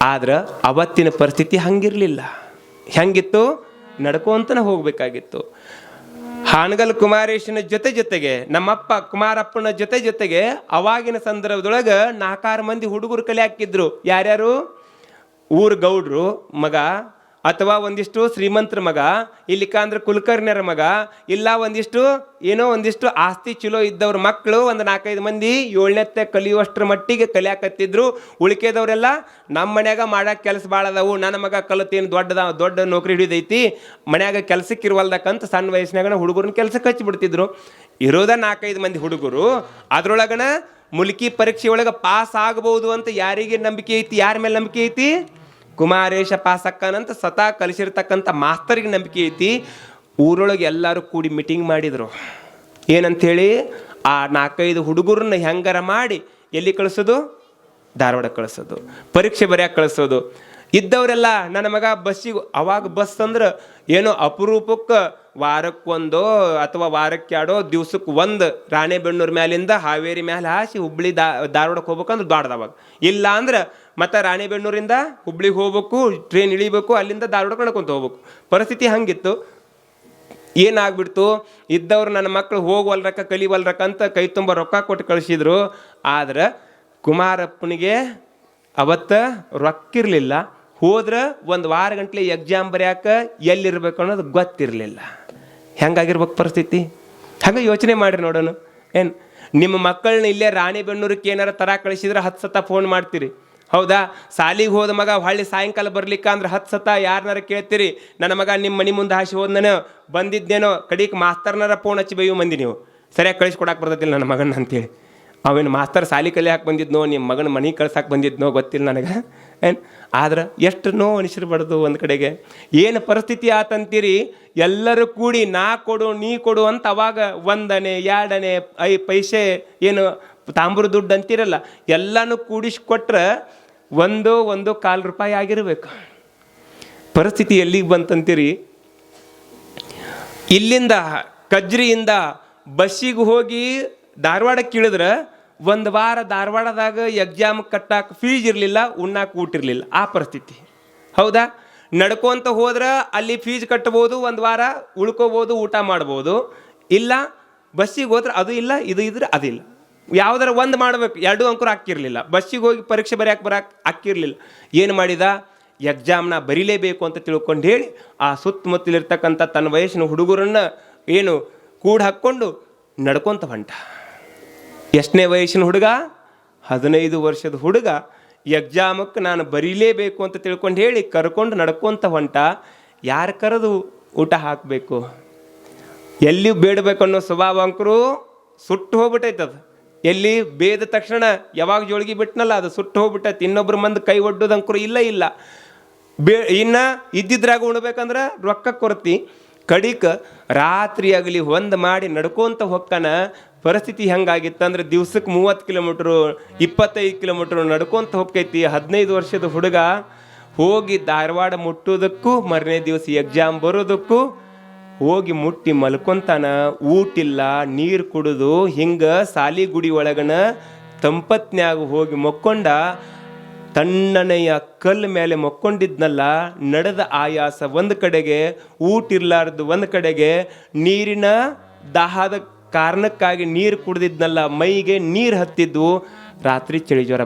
ಆದ್ರೆ ಅವತ್ತಿನ ಪರಿಸ್ಥಿತಿ ಹಂಗಿರಲಿಲ್ಲ. ಹೆಂಗಿತ್ತು? ನಡ್ಕೋಂತನ ಹೋಗ್ಬೇಕಾಗಿತ್ತು. ಹಾನಗಲ್ ಕುಮಾರೇಶನ ಜೊತೆಗೆ ನಮ್ಮಪ್ಪ ಕುಮಾರಪ್ಪನ ಜೊತೆಗೆ ಅವಾಗಿನ ಸಂದರ್ಭದೊಳಗೆ 4-6 ಮಂದಿ ಹುಡುಗರು ಕಲೆ ಹಾಕಿದ್ರು. ಯಾರ್ಯಾರು? ಊರು ಗೌಡ್ರು ಮಗ, ಅಥವಾ ಒಂದಿಷ್ಟು ಶ್ರೀಮಂತರ ಮಗ, ಇಲ್ಲಿಕಂದ್ರೆ ಕುಲಕರ್ಣಿಯರ ಮಗ, ಇಲ್ಲ ಒಂದಿಷ್ಟು ಆಸ್ತಿ ಚಲೋ ಇದ್ದವ್ರ ಮಕ್ಕಳು ಒಂದು 4-5 ಮಂದಿ 7ನೇ ಕಲಿಯುವಷ್ಟರ ಮಟ್ಟಿಗೆ ಕಲಿಯಾಕತ್ತಿದ್ರು. ಉಳಿಕೆದವರೆಲ್ಲ ನಮ್ಮ ಮನ್ಯಾಗ ಮಾಡಕ್ಕೆ ಕೆಲಸ ಭಾಳ ಅದಾವು, ನನ್ನ ಮಗ ಕಲಿತೇನು ದೊಡ್ಡ ನೌಕರಿ ಹಿಡಿದೈತಿ, ಮನ್ಯಾಗ ಕೆಲ್ಸಕ್ಕೆ ಇರುವಲ್ದಕ್ಕಂತ ಸಣ್ಣ ವಯಸ್ಸಿನಾಗ ಹುಡುಗರನ್ನ ಕೆಲ್ಸಕ್ಕೆ ಹಚ್ಚಿಬಿಡ್ತಿದ್ರು. ಇರೋದ 4-5 ಮಂದಿ ಹುಡುಗರು. ಅದ್ರೊಳಗನ ಮುಲ್ಕಿ ಪರೀಕ್ಷೆ ಒಳಗೆ ಪಾಸ್ ಆಗಬಹುದು ಅಂತ ಯಾರಿಗೆ ನಂಬಿಕೆ ಐತಿ? ಯಾರ ಮೇಲೆ ನಂಬಿಕೆ ಐತಿ? ಕುಮಾರೇಶ ಪಾಸ್ ಅಕ್ಕನಂತ ಸ್ವತಃ ಕಲಿಸಿರ್ತಕ್ಕಂಥ ಮಾಸ್ತರಿಗೆ ನಂಬಿಕೆ ಐತಿ. ಊರೊಳಗೆ ಎಲ್ಲರೂ ಕೂಡಿ ಮೀಟಿಂಗ್ ಮಾಡಿದರು. ಏನಂಥೇಳಿ, ಆ 4-5 ಹುಡುಗರನ್ನ ಹೆಂಗಾರ ಮಾಡಿ ಎಲ್ಲಿ ಕಳಿಸೋದು? ಧಾರವಾಡ ಕಳಿಸೋದು, ಪರೀಕ್ಷೆ ಬರೆಯಕ್ಕೆ ಕಳಿಸೋದು. ಇದ್ದವರೆಲ್ಲ ನನ್ನ ಮಗ ಬಸ್ಸಿಗೆ, ಅವಾಗ ಬಸ್ ಅಂದ್ರೆ ಏನೋ ಅಪರೂಪಕ್ಕೆ ವಾರಕ್ಕೊಂದೋ ಅಥವಾ ವಾರಕ್ಕೆ 2 ದಿವ್ಸಕ್ಕೆ ಒಂದು ರಾಣೆಬೆನ್ನೂರು ಮ್ಯಾಲಿಂದ ಹಾವೇರಿ ಮ್ಯಾಲೆ ಹಾಸಿ ಹುಬ್ಳಿ ಧಾರವಾಡಕ್ಕೆ ಹೋಗ್ಬೇಕಂದ್ರೆ ದೊಡ್ಡದವಾಗ. ಇಲ್ಲ ಅಂದ್ರೆ ಮತ್ತು ರಾಣೆಬೆನ್ನೂರಿಂದ ಹುಬ್ಳಿಗೆ ಹೋಗ್ಬೇಕು, ಟ್ರೈನ್ ಇಳಿಬೇಕು, ಅಲ್ಲಿಂದ ಧಾರವಾಡಕ್ಕೆ ನಡ್ಕೊಂತ ಹೋಗ್ಬೇಕು. ಪರಿಸ್ಥಿತಿ ಹಂಗಿತ್ತು. ಏನಾಗ್ಬಿಡ್ತು, ಇದ್ದವ್ರು ನನ್ನ ಮಕ್ಕಳು ಹೋಗ್ವಲ್ರಕ್ಕ ಕಲಿವಲ್ರಕ್ಕ ಅಂತ ಕೈ ತುಂಬ ರೊಕ್ಕ ಕೊಟ್ಟು ಕಳಿಸಿದ್ರು. ಆದ್ರೆ ಕುಮಾರಪ್ಪನಿಗೆ ಅವತ್ತ ರೊಕ್ಕಿರಲಿಲ್ಲ. ಹೋದ್ರೆ 1 ವಾರ ಗಂಟ್ಲೆ ಎಕ್ಸಾಮ್ ಬರೆಯಾಕೆ ಎಲ್ಲಿರ್ಬೇಕು ಅನ್ನೋದು ಗೊತ್ತಿರಲಿಲ್ಲ. ಹೆಂಗಾಗಿರ್ಬೇಕು ಪರಿಸ್ಥಿತಿ? ಹಾಗೆ ಯೋಚನೆ ಮಾಡಿರಿ ನೋಡೋಣ. ನಿಮ್ಮ ಮಕ್ಕಳನ್ನ ಇಲ್ಲೇ ರಾಣೆಬೆನ್ನೂರಕ್ಕೆ ಏನಾರ ತರ ಕಳಿಸಿದ್ರೆ 10 ಸತ ಫೋನ್ ಮಾಡ್ತೀರಿ, ಹೌದಾ? ಸಾಲಿಗೆ ಹೋದ ಮಗ ಹೊಳ್ಳಿ ಸಾಯಂಕಾಲ ಬರ್ಲಿಕ್ಕೆ ಅಂದ್ರೆ 10 ಸತ ಯಾರನ್ನಾರ ಕೇಳ್ತೀರಿ, ನನ್ನ ಮಗ ನಿಮ್ಮ ಮನೆ ಮುಂದೆ ಹಾಸಿ ಹೋದ್ನೇನೋ, ಬಂದಿದ್ದೇನೋ, ಕಡಿಗೆ ಮಾಸ್ತರ್ನಾರ ಫೋನ್ ಹಚ್ಚಿ ಬೈಯು ಮಂದಿ ನೀವು, ಸರಿಯಾಗಿ ಕಳಿಸ್ಕೊಡಕ್ಕೆ ಬರ್ತೈತಿಲ್ಲ ನನ್ನ ಮಗನ ಅಂತೇಳಿ. ಅವೇನು ಮಾಸ್ತರ್ ಸಾಲಿ ಕಲಿಯಾಕೆ ಬಂದಿದ್ನೋ, ನಿಮ್ಮ ಮಗನ ಮನೆ ಕಳ್ಸಕ್ಕೆ ಬಂದಿದ್ನೋ ಗೊತ್ತಿಲ್ಲ ನನಗೆ. ಆದ್ರೆ ಎಷ್ಟು ನೋವು ಅನಿಸಿರ್ಬಾರ್ದು ಒಂದು ಕಡೆಗೆ. ಏನು ಪರಿಸ್ಥಿತಿ ಆತಂತೀರಿ, ಎಲ್ಲರೂ ಕೂಡಿ ನಾ ಕೊಡು ನೀ ಕೊಡು ಅಂತ ಅವಾಗ 1 ಆನೆ 2 ಆನೆ 5 ಪೈಸೆ ಏನು ತಾಂಬೂರು ದುಡ್ಡು ಅಂತಿರಲ್ಲ, ಎಲ್ಲನೂ ಕೂಡಿಸ್ಕೊಟ್ರೆ 1-1.25 ರೂಪಾಯಿ ಆಗಿರ್ಬೇಕು. ಪರಿಸ್ಥಿತಿ ಎಲ್ಲಿಗೆ ಬಂತಂತೀರಿ, ಇಲ್ಲಿಂದ ಕಜ್ರಿಯಿಂದ ಬಸ್ಸಿಗೆ ಹೋಗಿ ಧಾರವಾಡಕ್ಕೆ ಇಳಿದ್ರೆ 1 ವಾರ ಧಾರವಾಡದಾಗ ಎಕ್ಸಾಮ್ ಕಟ್ಟಾಕ ಫೀಸ್ ಇರಲಿಲ್ಲ, ಉಣ್ಣಾಕ ಊಟ ಇರಲಿಲ್ಲ. ಆ ಪರಿಸ್ಥಿತಿ, ಹೌದಾ? ನಡ್ಕೊಂತ ಹೋದ್ರೆ ಅಲ್ಲಿ ಫೀಸ್ ಕಟ್ಬೋದು, 1 ವಾರ ಉಳ್ಕೋಬೋದು, ಊಟ ಮಾಡ್ಬೋದು. ಇಲ್ಲ ಬಸ್ಸಿಗೆ ಹೋದ್ರೆ ಅದು ಇಲ್ಲ, ಇದು ಇದ್ರೆ ಅದಿಲ್ಲ. ಯಾವ್ದಾರ ಒಂದು ಮಾಡಬೇಕು, 2 ಅಂಕರು ಹಾಕಿರಲಿಲ್ಲ. ಬಸ್ಸಿಗೆ ಹೋಗಿ ಪರೀಕ್ಷೆ ಬರೆಯಕ್ಕೆ ಹಾಕಿರಲಿಲ್ಲ. ಏನು ಮಾಡಿದ, ಎಕ್ಸಾಮ್ನ ಬರೀಲೇಬೇಕು ಅಂತ ತಿಳ್ಕೊಂಡು ಹೇಳಿ ಆ ಸುತ್ತಮುತ್ತಲಿರ್ತಕ್ಕಂಥ ತನ್ನ ವಯಸ್ಸಿನ ಹುಡುಗರನ್ನ ಏನು ಕೂಡ ಹಾಕ್ಕೊಂಡು ನಡ್ಕೊತ ಹೊಂಟ. ಎಷ್ಟನೇ ವಯಸ್ಸಿನ ಹುಡುಗ? 15 ವರ್ಷದ ಹುಡುಗ. ಎಕ್ಸಾಮಕ್ಕೆ ನಾನು ಬರೀಲೇಬೇಕು ಅಂತ ತಿಳ್ಕೊಂಡು ಹೇಳಿ ಕರ್ಕೊಂಡು ನಡ್ಕೊತ ಹೊಂಟ. ಯಾರು ಕರೆದು ಊಟ ಹಾಕಬೇಕು, ಎಲ್ಲಿ ಬೇಡಬೇಕು ಅನ್ನೋ ಸ್ವಭಾವ ಅಂಕರು ಸುಟ್ಟು ಹೋಗ್ಬಿಟ್ಟೈತದ. ಎಲ್ಲಿ ಬೇದ ತಕ್ಷಣ ಯಾವಾಗ ಜೋಳಿಗೆ ಬಿಟ್ಟನಲ್ಲ ಅದು ಸುಟ್ಟು ಹೋಗ್ಬಿಟ್ಟೈತಿ. ಇನ್ನೊಬ್ರ ಮಂದಿ ಕೈ ಒಡ್ಡೋದಂಕರು ಇಲ್ಲ. ಇನ್ನ ಇದ್ದಿದ್ರಾಗ ಉಣ್ಬೇಕಂದ್ರೆ ರೊಕ್ಕ ಕೊರತಿ, ಕಡಿಕ ರಾತ್ರಿ ಆಗಲಿ ಒಂದು ಮಾಡಿ ನಡ್ಕೊಂತ ಹೊಕ್ಕನ. ಪರಿಸ್ಥಿತಿ ಹೆಂಗಾಗಿತ್ತಂದ್ರೆ ದಿವ್ಸಕ್ಕೆ 30 ಕಿಲೋಮೀಟ್ರು 25 ಕಿಲೋಮೀಟ್ರು ನಡ್ಕೊಂತ ಹೋಗ್ತೈತಿ. 15 ವರ್ಷದ ಹುಡುಗ ಹೋಗಿ ಧಾರವಾಡ ಮುಟ್ಟೋದಕ್ಕೂ ಮರನೇ ದಿವಸ ಎಕ್ಸಾಮ್ ಬರೋದಕ್ಕೂ ಹೋಗಿ ಮುಟ್ಟಿ ಮಲ್ಕೊಂತಾನ. ಊಟಿಲ್ಲ, ನೀರು ಕುಡಿದು ಹಿಂಗೆ ಸಾಲಿಗುಡಿ ಒಳಗನ ತಂಪತ್ನ್ಯಾಗ ಹೋಗಿ ಮಕ್ಕೊಂಡ. ತಣ್ಣನೆಯ ಕಲ್ಲು ಮೇಲೆ ಮಕ್ಕೊಂಡಿದ್ನಲ್ಲ, ನಡೆದ ಆಯಾಸ ಒಂದು ಕಡೆಗೆ, ಊಟ ಇರ್ಲಾರ್ದು ಒಂದು ಕಡೆಗೆ, ನೀರಿನ ದಾಹದ ಕಾರಣಕ್ಕಾಗಿ ನೀರು ಕುಡಿದಿದ್ನಲ್ಲ, ಮೈಗೆ ನೀರು ಹತ್ತಿದ್ವು. ರಾತ್ರಿ ಚಳಿ ಜ್ವರ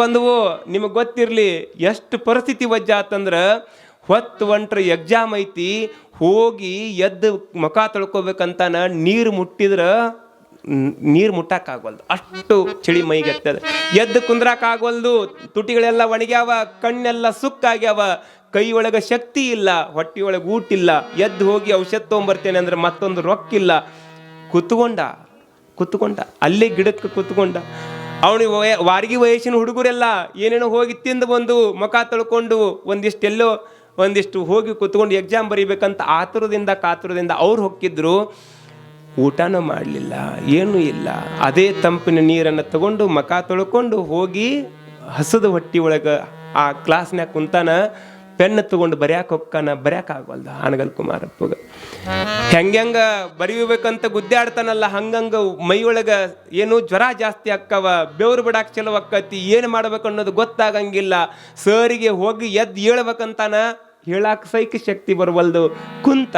ಬಂದವು. ನಿಮಗೆ ಗೊತ್ತಿರಲಿ ಎಷ್ಟು ಪರಿಸ್ಥಿತಿ ವಜ್ಜ ಆತಂದ್ರೆ, ಹೊತ್ತು ಒಂಟ್ರ ಎಕ್ಸಾಮ್ ಐತಿ, ಹೋಗಿ ಎದ್ದು ಮುಖ ತೊಳ್ಕೊಬೇಕಂತಾನ, ನೀರು ಮುಟ್ಟಕ್ಕಾಗವಲ್ದು, ಅಷ್ಟು ಚಳಿ ಮೈಗೆ ಹತ್ತದ. ಎದ್ದು ಕುಂದ್ರಾಕಾಗವಲ್ದು, ತುಟಿಗಳೆಲ್ಲ ಒಣಗ್ಯಾವ, ಕಣ್ಣೆಲ್ಲ ಸುಕ್ಕಾಗ್ಯಾವ, ಕೈ ಒಳಗೆ ಶಕ್ತಿ ಇಲ್ಲ, ಹೊಟ್ಟಿ ಒಳಗೆ ಊಟಿಲ್ಲ. ಎದ್ದು ಹೋಗಿ ಔಷಧ ತೊಗೊಂಬರ್ತೇನೆ ಅಂದ್ರೆ ಮತ್ತೊಂದು ರೊಕ್ಕಿಲ್ಲ. ಕುತ್ಕೊಂಡ ಅಲ್ಲೇ ಗಿಡಕ್ಕೆ ಕುತ್ಕೊಂಡ. ಅವನಿಗೆ ವಾರಿಗೆ ವಯಸ್ಸಿನ ಹುಡುಗರೆಲ್ಲ ಏನೇನೋ ಹೋಗಿ ತಿಂದು ಬಂದು ಮುಖ ತೊಳ್ಕೊಂಡು ಒಂದಿಷ್ಟು ಹೋಗಿ ಕುತ್ಕೊಂಡು ಎಕ್ಸಾಮ್ ಬರೀಬೇಕಂತ ಕಾತುರದಿಂದ ಅವ್ರು ಹೊಕ್ಕಿದ್ರು. ಊಟನೂ ಮಾಡಲಿಲ್ಲ, ಏನೂ ಇಲ್ಲ. ಅದೇ ತಂಪಿನ ನೀರನ್ನು ತಗೊಂಡು ಮುಖ ತೊಳ್ಕೊಂಡು ಹೋಗಿ ಹಸದ ಹೊಟ್ಟಿ ಒಳಗೆ ಆ ಕ್ಲಾಸ್ನ್ಯಾಗ ಕುಂತಾನ. ಪೆನ್ ತಗೊಂಡು ಬರೆಯಕ್ಕಾಗವಲ್ದ ಹಾನಗಲ್ ಕುಮಾರಪ್ಪಗ. ಹೆಂಗ ಬರೀಬೇಕಂತ ಗುದ್ದಾಡ್ತಾನಲ್ಲ, ಹಂಗಂಗ ಮೈಯೊಳಗೆ ಏನು ಜ್ವರ ಜಾಸ್ತಿ ಅಕ್ಕವ, ಬೆವರು ಬಿಡಾಕ್ ಚಲೋ ಅಕ್ಕತಿ, ಏನು ಮಾಡ್ಬೇಕು ಅನ್ನೋದು ಗೊತ್ತಾಗಂಗಿಲ್ಲ. ಸರಿಗೆ ಹೋಗಿ ಎದ್ದು ಹೇಳ್ಬೇಕಂತಾನ, ಹೇಳಾಕ ಸೈಕ ಶಕ್ತಿ ಬರವಲ್ದು. ಕುಂತ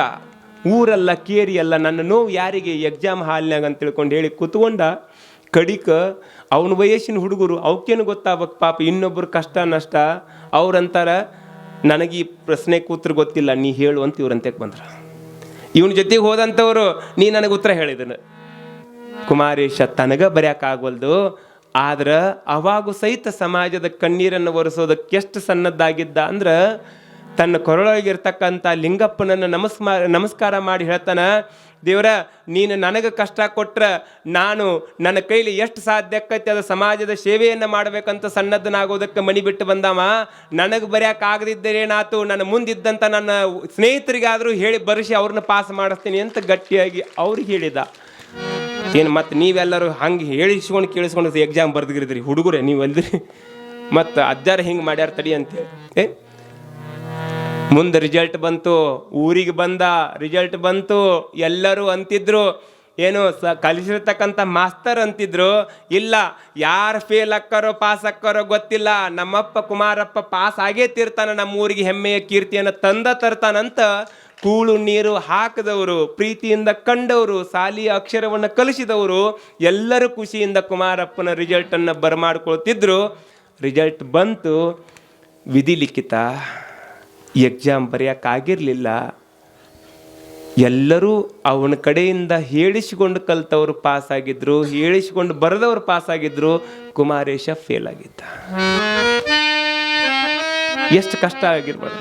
ಊರಲ್ಲ ಕೇರಿಯಲ್ಲ, ನನ್ನ ನೋವು ಯಾರಿಗೆ ಎಕ್ಸಾಮ್ ಹಾಲ್ನಾಗ ಅಂತ ತಿಳ್ಕೊಂಡು ಹೇಳಿ ಕುತ್ಕೊಂಡ. ಕಡಿಕ ಅವನ ವಯಸ್ಸಿನ ಹುಡುಗರು ಅವಕ್ಕೇನು ಗೊತ್ತಾಗಬೇಕು ಪಾಪ, ಇನ್ನೊಬ್ಬರು ಕಷ್ಟ ನಷ್ಟ. ಅವ್ರಂತಾರ, ನನಗೆ ಈ ಪ್ರಶ್ನೆ ಕೂತ್ರ ಗೊತ್ತಿಲ್ಲ, ನೀ ಹೇಳು ಅಂತ ಇವ್ರಂತಕ್ಕೆ ಬಂದ್ರ. ಇವನ ಜೊತೆಗೆ ಹೋದಂಥವ್ರು, ನೀ ನನಗೆ ಉತ್ತರ ಹೇಳಿದನು. ಕುಮಾರೇಶ ತನಗ ಬರೆಯಕ್ಕಾಗವಲ್ದು, ಆದ್ರೆ ಅವಾಗೂ ಸಹಿತ ಸಮಾಜದ ಕಣ್ಣೀರನ್ನು ಒರೆಸೋದಕ್ಕೆ ಎಷ್ಟು ಸನ್ನದ್ಧಾಗಿದ್ದ ಅಂದ್ರೆ, ತನ್ನ ಕೊರಳೊಳಗಿರ್ತಕ್ಕಂಥ ಲಿಂಗಪ್ಪನನ್ನು ನಮಸ್ಕಾರ ಮಾಡಿ ಹೇಳ್ತಾನ, ದೇವರ ನೀನು ನನಗೆ ಕಷ್ಟ ಕೊಟ್ರೆ ನಾನು ನನ್ನ ಕೈಲಿ ಎಷ್ಟು ಸಾಧ್ಯ ಆಕೈತಿ ಅದು ಸಮಾಜದ ಸೇವೆಯನ್ನು ಮಾಡಬೇಕಂತ ಸನ್ನದ್ಧನಾಗೋದಕ್ಕೆ ಮನಿ ಬಿಟ್ಟು ಬಂದವ. ನನಗೆ ಬರೆಯೋಕ್ಕಾಗದಿದ್ದರೇನಾತು, ನನ್ನ ಮುಂದಿದ್ದಂಥ ನನ್ನ ಸ್ನೇಹಿತರಿಗಾದರೂ ಹೇಳಿ ಬರೆಸಿ ಅವ್ರನ್ನ ಪಾಸ್ ಮಾಡಿಸ್ತೀನಿ ಅಂತ ಗಟ್ಟಿಯಾಗಿ ಅವ್ರಿಗೆ ಹೇಳಿದ. ಏನು ಮತ್ತು ನೀವೆಲ್ಲರೂ ಹಂಗೆ ಹೇಳಿಸ್ಕೊಂಡು ಕೇಳಿಸ್ಕೊಂಡು ಎಕ್ಸಾಮ್ ಬರ್ದಿರಿದ್ರಿ ಹುಡುಗರೇ ನೀವಲ್ದ್ರಿ, ಮತ್ತು ಅಜ್ಜಾರ ಹಿಂಗೆ ಮಾಡ್ಯಾರ ತಡಿ ಅಂತೇಳಿ. ಮುಂದೆ ರಿಸಲ್ಟ್ ಬಂತು, ಊರಿಗೆ ಬಂದ, ರಿಸಲ್ಟ್ ಬಂತು. ಎಲ್ಲರೂ ಅಂತಿದ್ರು, ಏನು ಕಲಿಸಿರ್ತಕ್ಕಂಥ ಮಾಸ್ತರ್ ಅಂತಿದ್ರು, ಇಲ್ಲ ಯಾರು ಫೇಲ್ ಅಕ್ಕಾರೋ ಪಾಸ್ ಅಕ್ಕಾರೋ ಗೊತ್ತಿಲ್ಲ, ನಮ್ಮಪ್ಪ ಕುಮಾರಪ್ಪ ಪಾಸ್ ಆಗೇ ತೀರ್ತಾನ, ನಮ್ಮ ಊರಿಗೆ ಹೆಮ್ಮೆಯ ಕೀರ್ತಿಯನ್ನು ತರ್ತಾನಂತ ಕೂಳು ನೀರು ಹಾಕದವರು, ಪ್ರೀತಿಯಿಂದ ಕಂಡವರು, ಸಾಲಿಯ ಅಕ್ಷರವನ್ನು ಕಲಿಸಿದವರು ಎಲ್ಲರೂ ಖುಷಿಯಿಂದ ಕುಮಾರಪ್ಪನ ರಿಸಲ್ಟನ್ನು ಬರಮಾಡ್ಕೊಳ್ತಿದ್ರು. ರಿಸಲ್ಟ್ ಬಂತು, ವಿಧಿ ಲಿಖಿತ ಎಕ್ಸಾಮ್ ಬರೆಯೋಕ್ಕಾಗಿರಲಿಲ್ಲ. ಎಲ್ಲರೂ ಅವನ ಕಡೆಯಿಂದ ಹೇಳಿಸಿಕೊಂಡು ಕಲ್ತವ್ರು ಪಾಸಾಗಿದ್ರು, ಹೇಳಿಸಿಕೊಂಡು ಬರೆದವ್ರು ಪಾಸಾಗಿದ್ರು. ಕುಮಾರೇಶ ಫೇಲ್ ಆಗಿದ್ದ. ಎಷ್ಟು ಕಷ್ಟ ಆಗಿರ್ಬೋದು.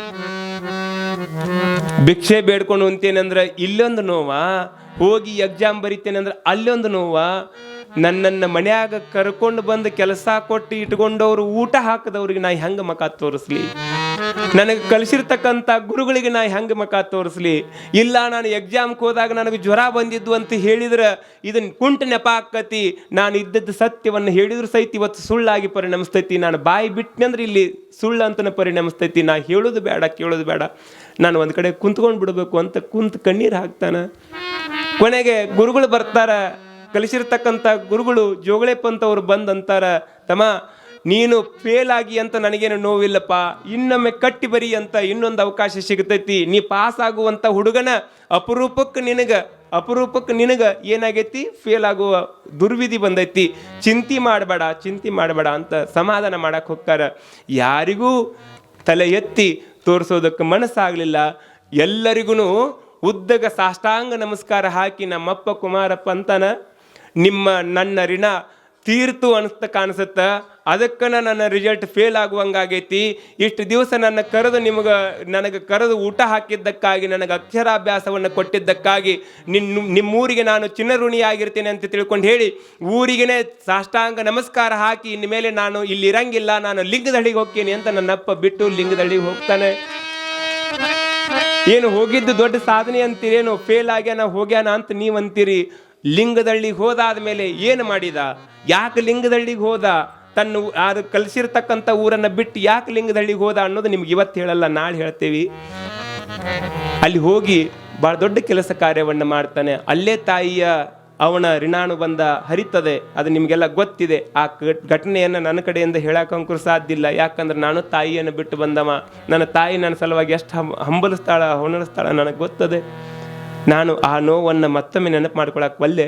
ಭಿಕ್ಷೆ ಬೇಡ್ಕೊಂಡು ಉಂತೇನೆಂದ್ರೆ ಇಲ್ಲೊಂದು ನೋವ, ಹೋಗಿ ಎಕ್ಸಾಮ್ ಬರಿತೇನೆ ಅಂದ್ರೆ ಅಲ್ಲೊಂದು ನೋವ. ನನ್ನನ್ನು ಮನ್ಯಾಗ ಕರ್ಕೊಂಡು ಬಂದು ಕೆಲಸ ಕೊಟ್ಟು ಇಟ್ಕೊಂಡವ್ರು ಊಟ ಹಾಕದವ್ರಿಗೆ ನಾ ಹೆಂಗೆ ಮಕ ತೋರಿಸ್ಲಿ? ನನಗೆ ಕಲಿಸಿರ್ತಕ್ಕಂಥ ಗುರುಗಳಿಗೆ ನಾ ಹೆಂಗೆ ಮಕ ತೋರಿಸ್ಲಿ? ಇಲ್ಲ ನಾನು ಎಕ್ಸಾಮ್ಗೆ ಹೋದಾಗ ನನಗೆ ಜ್ವರ ಬಂದಿದ್ದು ಅಂತ ಹೇಳಿದ್ರೆ ಇದನ್ನ ಕುಂಟ ನೆಪ ಆಕ್ಕತಿ. ನಾನು ಇದ್ದದ್ದು ಸತ್ಯವನ್ನು ಹೇಳಿದ್ರು ಸಹಿತ ಇವತ್ತು ಸುಳ್ಳಾಗಿ ಪರಿಣಮಿಸ್ತೈತಿ. ನಾನು ಬಾಯಿ ಬಿಟ್ಟನಂದ್ರೆ ಇಲ್ಲಿ ಸುಳ್ಳು ಅಂತನ ಪರಿಣಮಿಸ್ತೈತಿ. ನಾ ಹೇಳೋದು ಬೇಡ, ಕೇಳೋದು ಬೇಡ, ನಾನು ಒಂದು ಕಡೆ ಕುಂತ್ಕೊಂಡು ಬಿಡಬೇಕು ಅಂತ ಕುಂತು ಕಣ್ಣೀರು ಹಾಕ್ತಾನ. ಕೊನೆಗೆ ಗುರುಗಳು ಬರ್ತಾರ, ಕಲಿಸಿರ್ತಕ್ಕಂಥ ಗುರುಗಳು ಜೋಗಳೇಪಂತವ್ರು ಬಂದಂತಾರ, ತಮ್ಮ ನೀನು ಫೇಲ್ ಆಗಿ ಅಂತ ನನಗೇನು ನೋವಿಲ್ಲಪ್ಪ, ಇನ್ನೊಮ್ಮೆ ಕಟ್ಟಿ ಬರಿ ಅಂತ ಇನ್ನೊಂದು ಅವಕಾಶ ಸಿಗತೈತಿ. ನೀ ಪಾಸ್ ಆಗುವಂಥ ಹುಡುಗನ ಅಪರೂಪಕ್ಕೆ ನಿನಗ ಏನಾಗೈತಿ, ಫೇಲ್ ಆಗುವ ದುರ್ವಿಧಿ ಬಂದೈತಿ, ಚಿಂತೆ ಮಾಡಬೇಡ ಅಂತ ಸಮಾಧಾನ ಮಾಡಕ್ಕೆ ಹೋಗ್ತಾರ. ಯಾರಿಗೂ ತಲೆ ಎತ್ತಿ ತೋರಿಸೋದಕ್ಕೆ ಮನಸ್ಸಾಗಲಿಲ್ಲ. ಎಲ್ಲರಿಗೂ ಉದ್ದಗ ಸಾಷ್ಟಾಂಗ ನಮಸ್ಕಾರ ಹಾಕಿ ನಮ್ಮಪ್ಪ ಕುಮಾರಪ್ಪ ಅಂತಾನ, ನನ್ನ ಋಣ ತೀರ್ತು ಅನಿಸ್ತ ಕಾಣಿಸುತ್ತ. ಅದಕ್ಕೆ ನನ್ನ ರಿಸಲ್ಟ್ ಫೇಲ್ ಆಗುವಂಗಾಗೈತಿ. ಇಷ್ಟು ದಿವಸ ನನಗೆ ಕರೆದು ಊಟ ಹಾಕಿದ್ದಕ್ಕಾಗಿ, ನನಗೆ ಅಕ್ಷರಾಭ್ಯಾಸವನ್ನು ಕೊಟ್ಟಿದ್ದಕ್ಕಾಗಿ ನಿಮ್ಮೂರಿಗೆ ನಾನು ಚಿನ್ನಋಣಿಯಾಗಿರ್ತೇನೆ ಅಂತ ತಿಳ್ಕೊಂಡು ಹೇಳಿ ಊರಿಗೇ ಸಾಷ್ಟಾಂಗ ನಮಸ್ಕಾರ ಹಾಕಿ ಇನ್ನು ಮೇಲೆ ನಾನು ಇಲ್ಲಿ ಇರಂಗಿಲ್ಲ, ನಾನು ಲಿಂಗದಹಳ್ಳಿಗೆ ಹೋಗ್ತೀನಿ ಅಂತ ನನ್ನಪ್ಪ ಬಿಟ್ಟು ಲಿಂಗದಹಳ್ಳಿಗೆ ಹೋಗ್ತಾನೆ. ಏನು ಹೋಗಿದ್ದು ದೊಡ್ಡ ಸಾಧನೆ ಅಂತೀರೇನು? ಫೇಲ್ ಆಗ್ಯಾನ ಹೋಗ್ಯಾನ ಅಂತ ನೀವು ಅಂತೀರಿ. ಲಿಂಗದಹಳ್ಳಿಗೆ ಹೋದಾದ ಮೇಲೆ ಏನು ಮಾಡಿದ? ಯಾಕೆ ಲಿಂಗದಹಳ್ಳಿಗೆ ಹೋದ? ತನ್ನ ಅದು ಕಲಿಸಿರ್ತಕ್ಕಂಥ ಊರನ್ನು ಬಿಟ್ಟು ಯಾಕೆ ಲಿಂಗದಹಳ್ಳಿಗೆ ಹೋದ ಅನ್ನೋದು ನಿಮ್ಗೆ ಇವತ್ತು ಹೇಳಲ್ಲ, ನಾಳೆ ಹೇಳ್ತೇವೆ. ಅಲ್ಲಿ ಹೋಗಿ ಭಾಳ ದೊಡ್ಡ ಕೆಲಸ ಕಾರ್ಯವನ್ನು ಮಾಡ್ತಾನೆ. ಅಲ್ಲೇ ತಾಯಿಯ ಅವನ ಋಣಾನುಬಂಧ ಹರಿತದೆ. ಅದು ನಿಮಗೆಲ್ಲ ಗೊತ್ತಿದೆ. ಆ ಘಟನೆಯನ್ನು ನನ್ನ ಕಡೆಯಿಂದ ಹೇಳಕ್ಕಂಕೂ ಸಾಧ್ಯ ಇಲ್ಲ. ಯಾಕಂದ್ರೆ ನಾನು ತಾಯಿಯನ್ನು ಬಿಟ್ಟು ಬಂದವ. ನನ್ನ ತಾಯಿ ನನ್ನ ಸಲುವಾಗಿ ಎಷ್ಟು ಹಂಬಲಿಸ್ತಾಳ, ಹೊಣಲಿಸ್ತಾಳ ನನಗೆ ಗೊತ್ತದೆ. ನಾನು ಆ ನೋವನ್ನು ಮತ್ತೊಮ್ಮೆ ನೆನಪು ಮಾಡ್ಕೊಳಕ್ಕೆ ಒಲ್ಲೆ.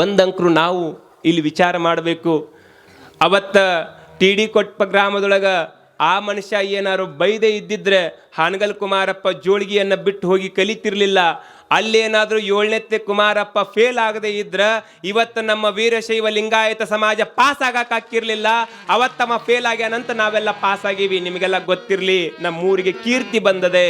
ಒಂದಂಕ್ರು ನಾವು ಇಲ್ಲಿ ವಿಚಾರ ಮಾಡಬೇಕು. ಅವತ್ತ ಟಿ.ಡಿ. ಕೊಟ್ಪ ಗ್ರಾಮದೊಳಗೆ ಆ ಮನುಷ್ಯ ಏನಾರು ಬೈದೆ ಇದ್ದಿದ್ರೆ ಹಾನಗಲ್ ಕುಮಾರಪ್ಪ ಜೋಳಿಗೆಯನ್ನು ಬಿಟ್ಟು ಹೋಗಿ ಕಲಿತಿರ್ಲಿಲ್ಲ. ಅಲ್ಲೇನಾದರೂ 7ನೇ ಕುಮಾರಪ್ಪ ಫೇಲ್ ಆಗದೆ ಇದ್ರ ಇವತ್ತು ನಮ್ಮ ವೀರಶೈವ ಲಿಂಗಾಯತ ಸಮಾಜ ಪಾಸ್ ಆಗಾಕಿರ್ಲಿಲ್ಲ. ಅವತ್ತಮ್ಮ ಫೇಲ್ ಆಗ್ಯಾನಂತ ನಾವೆಲ್ಲ ಪಾಸ್ ಆಗೀವಿ. ನಿಮಗೆಲ್ಲ ಗೊತ್ತಿರಲಿ, ನಮ್ಮೂರಿಗೆ ಕೀರ್ತಿ ಬಂದದೆ.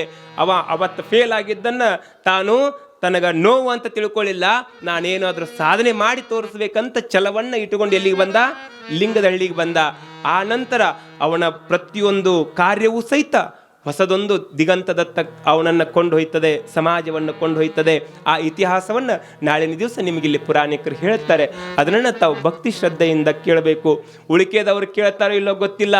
ಅವತ್ತು ಫೇಲ್ ಆಗಿದ್ದನ್ನು ತಾನು ತನಗ ನೋವು ಅಂತ ತಿಳ್ಕೊಳ್ಳಿಲ್ಲ. ನಾನೇನಾದರೂ ಸಾಧನೆ ಮಾಡಿ ತೋರಿಸ್ಬೇಕಂತ ಛಲವನ್ನು ಇಟ್ಟುಕೊಂಡು ಎಲ್ಲಿಗೆ ಬಂದ? ಲಿಂಗದಹಳ್ಳಿಗೆ ಬಂದ. ಆ ನಂತರ ಅವನ ಪ್ರತಿಯೊಂದು ಕಾರ್ಯವೂ ಸಹಿತ ಹೊಸದೊಂದು ದಿಗಂತದತ್ತ ಅವನನ್ನು ಕೊಂಡು ಹೋಯ್ತದೆ, ಸಮಾಜವನ್ನು ಕೊಂಡು ಹೋಯ್ತದೆ. ಆ ಇತಿಹಾಸವನ್ನು ನಾಳಿನ ದಿವಸ ನಿಮಗಿಲ್ಲಿ ಪುರಾಣಿಕರು ಹೇಳ್ತಾರೆ. ಅದನ್ನು ತಾವು ಭಕ್ತಿ ಶ್ರದ್ಧೆಯಿಂದ ಕೇಳಬೇಕು. ಉಳಿಕೆದವರು ಕೇಳ್ತಾರೋ ಇಲ್ಲೋ ಗೊತ್ತಿಲ್ಲ.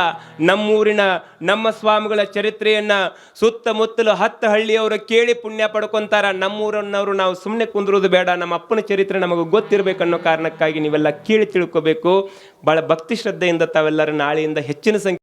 ನಮ್ಮೂರಿನ ನಮ್ಮ ಸ್ವಾಮಿಗಳ ಚರಿತ್ರೆಯನ್ನು ಸುತ್ತಮುತ್ತಲು 10 ಹಳ್ಳಿಯವರು ಕೇಳಿ ಪುಣ್ಯ ಪಡ್ಕೊತಾರ. ನಮ್ಮೂರನ್ನವರು ನಾವು ಸುಮ್ಮನೆ ಕುಂದ್ರೋದು ಬೇಡ, ನಮ್ಮ ಅಪ್ಪನ ಚರಿತ್ರೆ ನಮಗೆ ಗೊತ್ತಿರಬೇಕನ್ನೋ ಕಾರಣಕ್ಕಾಗಿ ನೀವೆಲ್ಲ ಕೇಳಿ ತಿಳ್ಕೋಬೇಕು. ಭಾಳ ಭಕ್ತಿ ಶ್ರದ್ಧೆಯಿಂದ ತಾವೆಲ್ಲರೂ ನಾಳೆಯಿಂದ ಹೆಚ್ಚಿನ ಸಂಖ್ಯೆ